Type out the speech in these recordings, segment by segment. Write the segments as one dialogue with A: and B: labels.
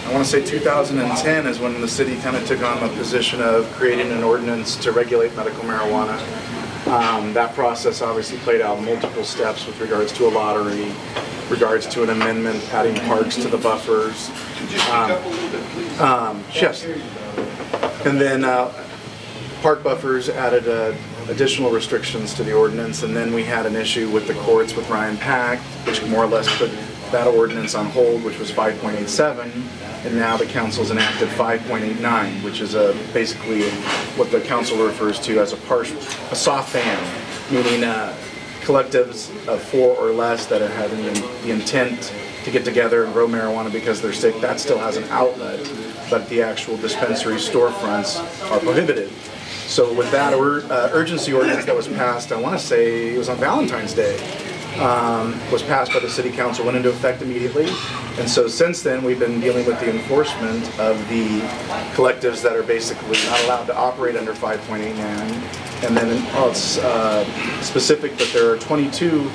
A: I want to say 2010 is when the city kind of took on the position of creating an ordinance to regulate medical marijuana. That process obviously played out multiple steps with regards to a lottery, regards to an amendment, adding parks to the buffers. Yes. And then park buffers added additional restrictions to the ordinance, and then we had an issue with the courts with Ryan Pack, which more or less put that ordinance on hold, which was 5.87, and now the council's enacted 5.89, which is basically what the council refers to as a soft ban, meaning collectives of 4 or less that are having the intent to get together and grow marijuana because they're sick. That still has an outlet, but the actual dispensary storefronts are prohibited. So with that urgency ordinance that was passed, I want to say it was on Valentine's Day, was passed by the city council, went into effect immediately. And so since then we've been dealing with the enforcement of the collectives that are basically not allowed to operate under 5.89. And then it's specific that there are 22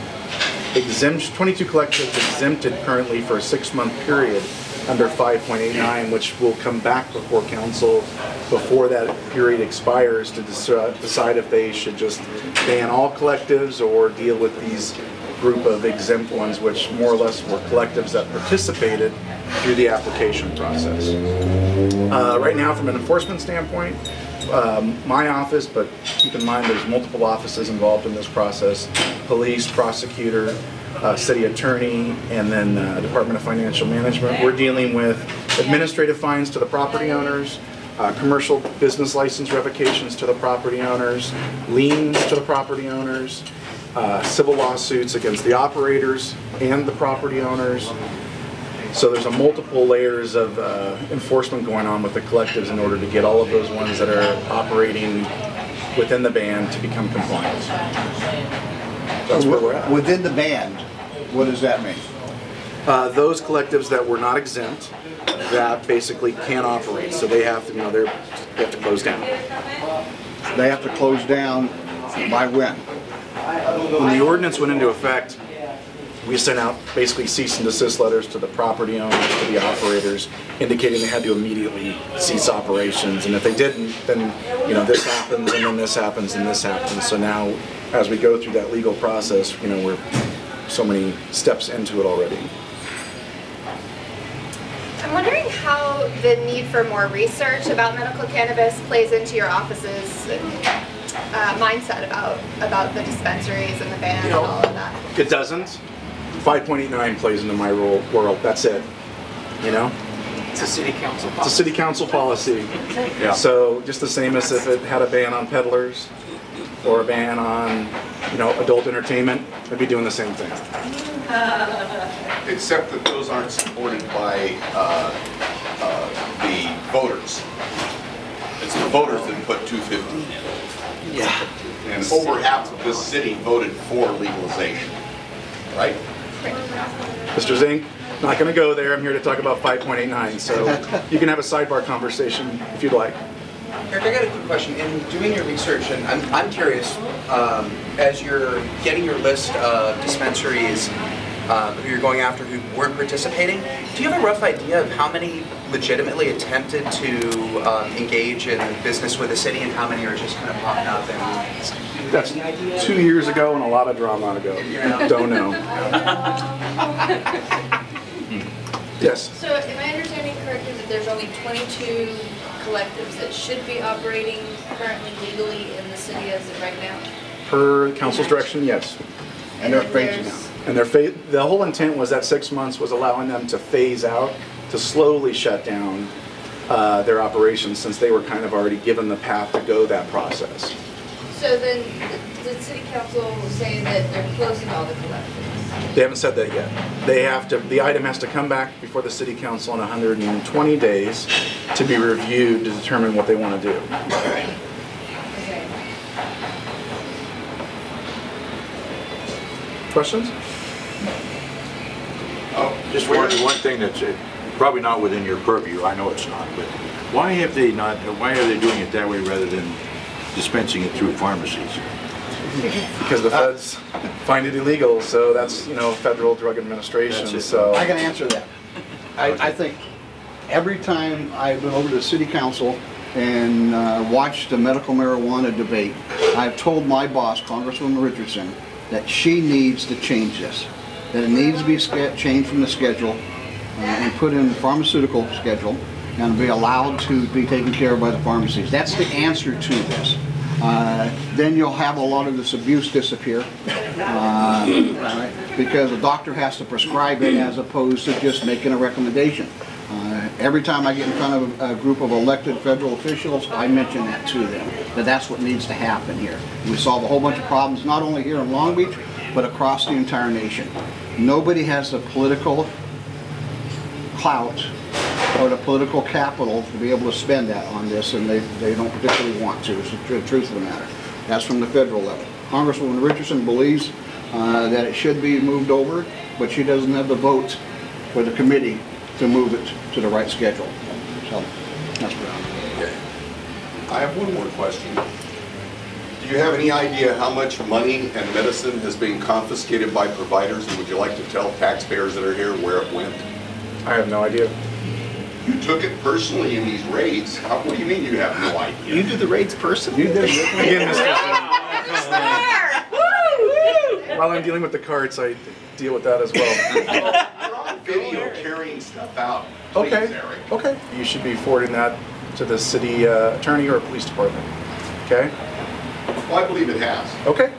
A: collectives exempted currently for a 6-month period under 5.89, which will come back before council before that period expires to decide if they should just ban all collectives or deal with these group of exempt ones, which more or less were collectives that participated through the application process. Right now, from an enforcement standpoint, my office, but keep in mind there's multiple offices involved in this process: police, prosecutor, city attorney, and then Department of Financial Management. We're dealing with administrative fines to the property owners, commercial business license revocations to the property owners, liens to the property owners, civil lawsuits against the operators and the property owners. So there's a multiple layers of enforcement going on with the collectives in order to get all of those ones that are operating within the ban to become compliant. That's where we're at.
B: Within the band, what does that mean?
A: Those collectives that were not exempt, that basically can't operate, so they have to, they have to close down.
B: They have to close down by when?
A: When the ordinance went into effect, we sent out basically cease and desist letters to the property owners, to the operators, indicating they had to immediately cease operations. And if they didn't, then this happens, and then this happens, and this happens. So now, as we go through that legal process, we're so many steps into it already.
C: I'm wondering how the need for more research about medical cannabis plays into your office's mindset about the dispensaries and the ban and all of that.
A: It doesn't. 5.89 plays into my world. That's it.
D: It's a city council policy.
A: It's a city council policy.
D: Yeah.
A: So just the same as if it had a ban on peddlers or a ban on, adult entertainment, it'd be doing the same thing.
E: Except that those aren't supported by the voters. It's the voters that put 250 in.
D: Yeah.
E: And over half of this city voted for legalization, right?
A: Mr. Zink, not going to go there. I'm here to talk about 5.89, so you can have a sidebar conversation if you'd like.
D: Eric, I got a quick question. In doing your research, and I'm curious, as you're getting your list of dispensaries who you're going after who weren't participating, do you have a rough idea of how many legitimately attempted to engage in business with the city and how many are just kind of popping up and...
A: That's 2 years ago and a lot of drama ago. Don't know. Yes?
F: So am I understanding correctly that there's only 22 collectives that should be operating currently legally in the city as of right now?
A: Per council's direction, yes.
B: And they're phasing out.
A: And the whole intent was that 6 months was allowing them to phase out, to slowly shut down their operations, since they were kind of already given the path to go that process.
F: So then the city council was saying that they're closing all the collectives?
A: They haven't said that yet. They have to. The item has to come back before the city council in 120 days to be reviewed to determine what they want to do.
F: Okay.
A: Questions?
G: Just one thing that's probably not within your purview. I know it's not, but why have they not? Why are they doing it that way rather than dispensing it through pharmacies?
A: Because the feds find it illegal, so that's Federal Drug Administration. So
B: I can answer that. I think every time I've been over to the city council and watched the medical marijuana debate, I've told my boss, Congresswoman Richardson, that she needs to change this. That it needs to be changed from the schedule and put in the pharmaceutical schedule and be allowed to be taken care of by the pharmacies. That's the answer to this. Then you'll have a lot of this abuse disappear because the doctor has to prescribe it as opposed to just making a recommendation. Every time I get in front of a group of elected federal officials, I mention that to them, that that's what needs to happen here. We solve a whole bunch of problems, not only here in Long Beach, but across the entire nation. Nobody has the political clout or the political capital to be able to spend that on this, and they don't particularly want to. It's the truth of the matter. That's from the federal level. Congresswoman Richardson believes that it should be moved over, but she doesn't have the vote for the committee to move it to the right schedule. So that's what I'm.
E: Okay. I have one more question. Do you have any idea how much money and medicine has been confiscated by providers, and would you like to tell taxpayers that are here where it went?
A: I have no idea.
E: You took it personally in these raids. What do you mean you have no idea?
A: You do the raids personally?
B: You did.
A: Again, while I'm dealing with the carts, I deal with that as well.
E: You're on video carrying stuff out. Please,
A: Okay.
E: Erik.
A: Okay. You should be forwarding that to the city attorney or police department. Okay?
E: Well, I believe it has.
A: Okay.